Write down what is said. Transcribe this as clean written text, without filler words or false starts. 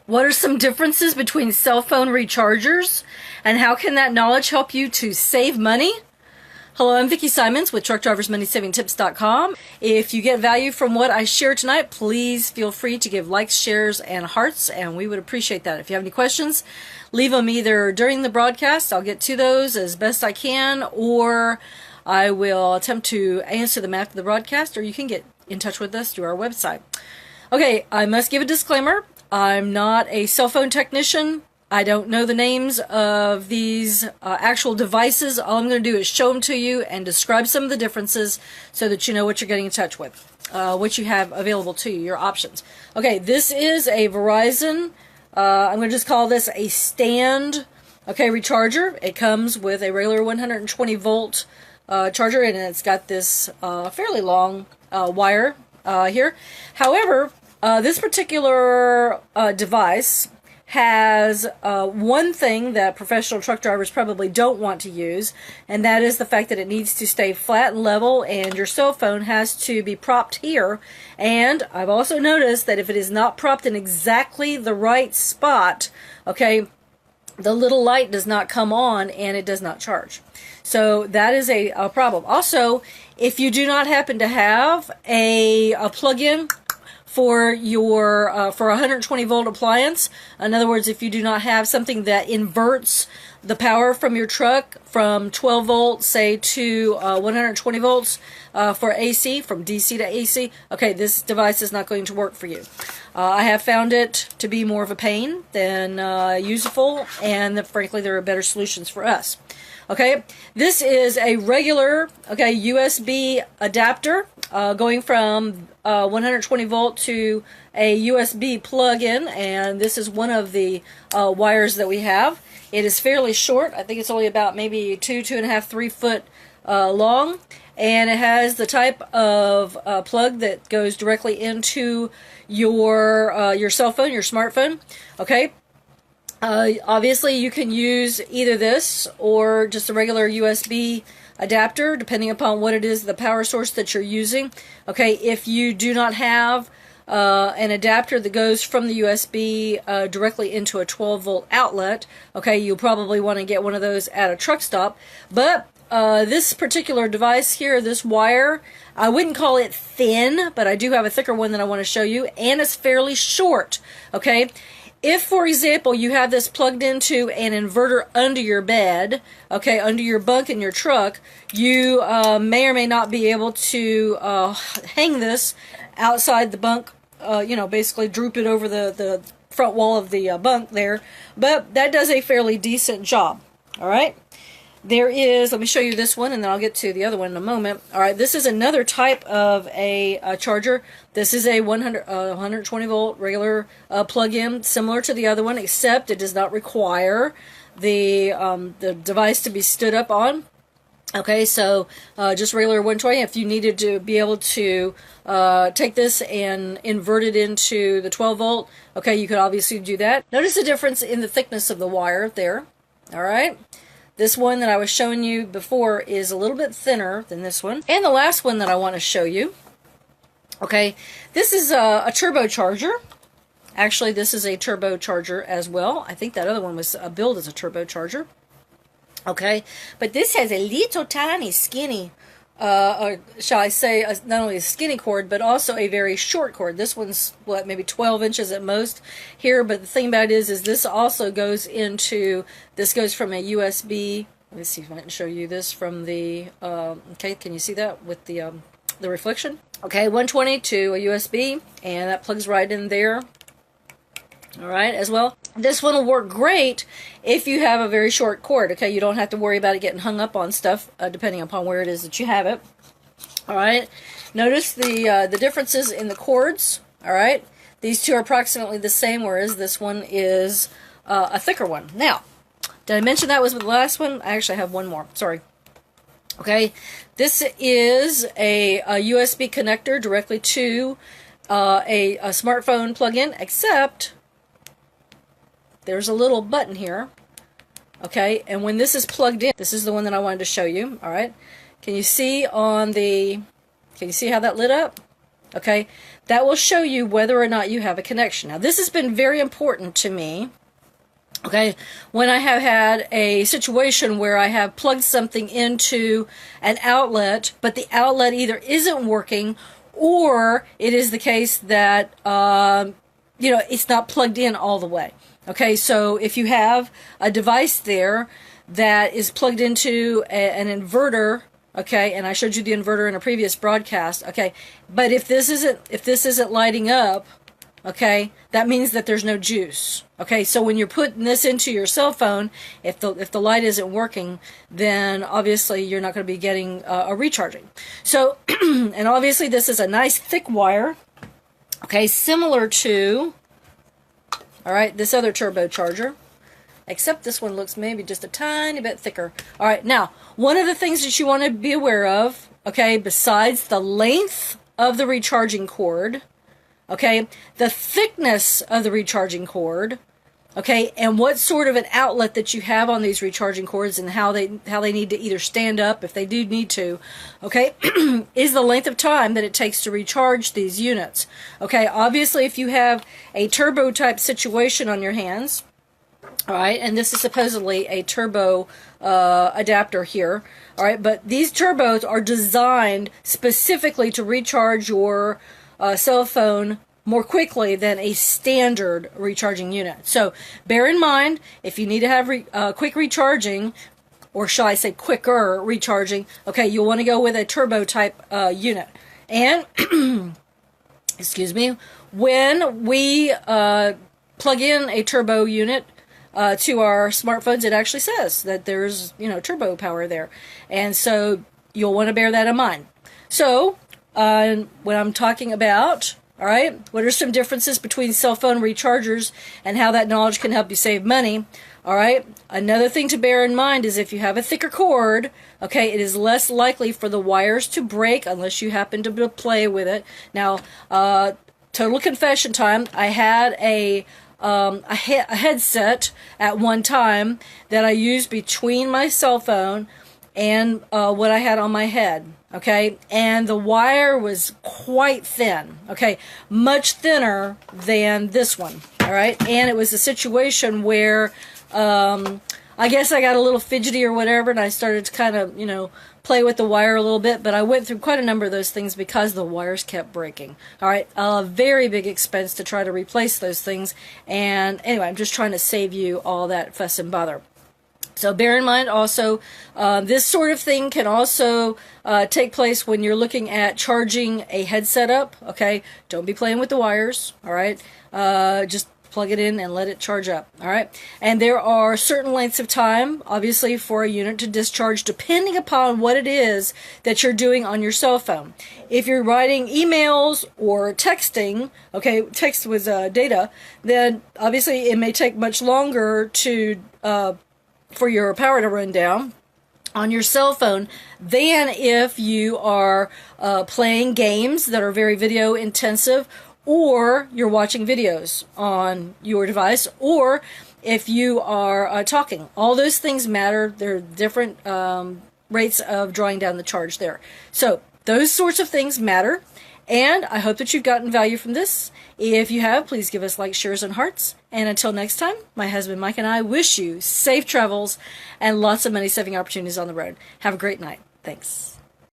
What are some differences between cell phone rechargers, and how can that knowledge help you to save money? Hello, I'm Vicki Simons with TruckDriversMoneySavingTips.com. If you get value from what I share tonight, please feel free to give likes, shares, and hearts, and we would appreciate that. If you have any questions, leave them either during the broadcast. I'll get to those as best I can, or I will attempt to answer them after the broadcast, or you can get in touch with us through our website. Okay, I must give a disclaimer. I'm not a cell phone technician. I don't know the names of these actual devices. All I'm going to do is show them to you and describe some of the differences so that you know what you're getting in touch with, what you have available to you, your options. Okay, this is a Verizon, I'm going to just call this a stand, recharger. It comes with a regular 120 volt charger, and it's got this fairly long wire here. However, this particular device has one thing that professional truck drivers probably don't want to use, and that is the fact that it needs to stay flat and level, and your cell phone has to be propped here. And I've also noticed that if it is not propped in exactly the right spot, the little light does not come on and it does not charge. So that is a problem. Also, if you do not happen to have a plug-in for your for a 120 volt appliance, in other words, if you do not have something that inverts the power from your truck from 12 volts, say, to 120 volts for AC, from DC to AC, this device is not going to work for you. I have found it to be more of a pain than useful, and frankly, there are better solutions for us. This is a regular USB adapter going from 120 volt to a USB plug-in, and this is one of the wires that we have. It is fairly short. I think it's only about maybe 2.5, 3 foot long, and it has the type of plug that goes directly into your cell phone, your smartphone. Obviously, you can use either this or just a regular USB adapter, depending upon what it is, the power source that you're using. If you do not have an adapter that goes from the USB directly into a 12 volt outlet, you'll probably want to get one of those at a truck stop. But this particular device here, this wire, I wouldn't call it thin, but I do have a thicker one that I want to show you, and it's fairly short. If, for example, you have this plugged into an inverter under your bed, under your bunk in your truck, you may or may not be able to hang this outside the bunk, basically droop it over the front wall of the bunk there, but that does a fairly decent job. There is, let me show you this one, and then I'll get to the other one in a moment. This is another type of a charger. This is a 120 volt regular plug-in, similar to the other one, except it does not require the device to be stood up on. So just regular 120. If you needed to be able to take this and invert it into the 12 volt, you could obviously do that. Notice the difference in the thickness of the wire there. This one that I was showing you before is a little bit thinner than this one. And the last one that I want to show you, this is a turbocharger. Actually, this is a turbocharger as well. I think that other one was billed as a turbocharger. But this has a little tiny skinny, shall I say, not only a skinny cord, but also a very short cord. This one's, maybe 12 inches at most here, but the thing about it is this also goes into, this goes from a USB, let me see if I can show you this from the, can you see that with the reflection? 120 to a USB, and that plugs right in there. As well. This one will work great if you have a very short cord. You don't have to worry about it getting hung up on stuff, depending upon where it is that you have it. Notice the differences in the cords. These two are approximately the same, whereas this one is a thicker one. Now, did I mention that was with the last one? I actually have one more. Sorry. This is a USB connector directly to a smartphone plug-in, except there's a little button here, and when this is plugged in, this is the one that I wanted to show you. Can you see how that lit up? Okay, that will show you whether or not you have a connection. Now, this has been very important to me. Okay, when I have had a situation where I have plugged something into an outlet, but the outlet either isn't working, or it is the case that it's not plugged in all the way. Okay, so if you have a device there that is plugged into an inverter, okay, and I showed you the inverter in a previous broadcast, okay, but if this isn't lighting up, okay, that means that there's no juice. Okay, so when you're putting this into your cell phone, if the light isn't working, then obviously you're not going to be getting a recharging. So, and obviously this is a nice thick wire, okay, similar to, all right, this other turbocharger, except this one looks maybe just a tiny bit thicker. All right, now, one of the things that you want to be aware of, okay, besides the length of the recharging cord, okay, the thickness of the recharging cord, okay, and what sort of an outlet that you have on these recharging cords and how they need to either stand up if they do need to, okay, is the length of time that it takes to recharge these units. Okay, obviously if you have a turbo type situation on your hands, all right, and this is supposedly a turbo adapter here, all right, but these turbos are designed specifically to recharge your cell phone more quickly than a standard recharging unit. So bear in mind, if you need to have quick recharging, or shall I say quicker recharging, okay, you'll want to go with a turbo type unit. And, excuse me, when we plug in a turbo unit to our smartphones, it actually says that there's, turbo power there. And so you'll want to bear that in mind. So, when I'm talking about, all right, what are some differences between cell phone rechargers and how that knowledge can help you save money? All right, another thing to bear in mind is if you have a thicker cord, okay, it is less likely for the wires to break unless you happen to play with it. Now, total confession time, I had a headset at one time that I used between my cell phone and what I had on my head, okay, and the wire was quite thin, okay, much thinner than this one, all right, and it was a situation where I guess I got a little fidgety or whatever, and I started to kind of, play with the wire a little bit, but I went through quite a number of those things because the wires kept breaking. All right, a very big expense to try to replace those things, and anyway, I'm just trying to save you all that fuss and bother. So bear in mind also, this sort of thing can also take place when you're looking at charging a headset up, okay? Don't be playing with the wires, all right? Just plug it in and let it charge up, all right? And there are certain lengths of time, obviously, for a unit to discharge depending upon what it is that you're doing on your cell phone. If you're writing emails or texting, okay, text with data, then obviously it may take much longer to for your power to run down on your cell phone than if you are playing games that are very video intensive, or you're watching videos on your device, or if you are talking. All those things matter. There are different rates of drawing down the charge there. So those sorts of things matter, and I hope that you've gotten value from this. If you have, please give us likes, shares, and hearts. And until next time, my husband Mike and I wish you safe travels and lots of money-saving opportunities on the road. Have a great night. Thanks.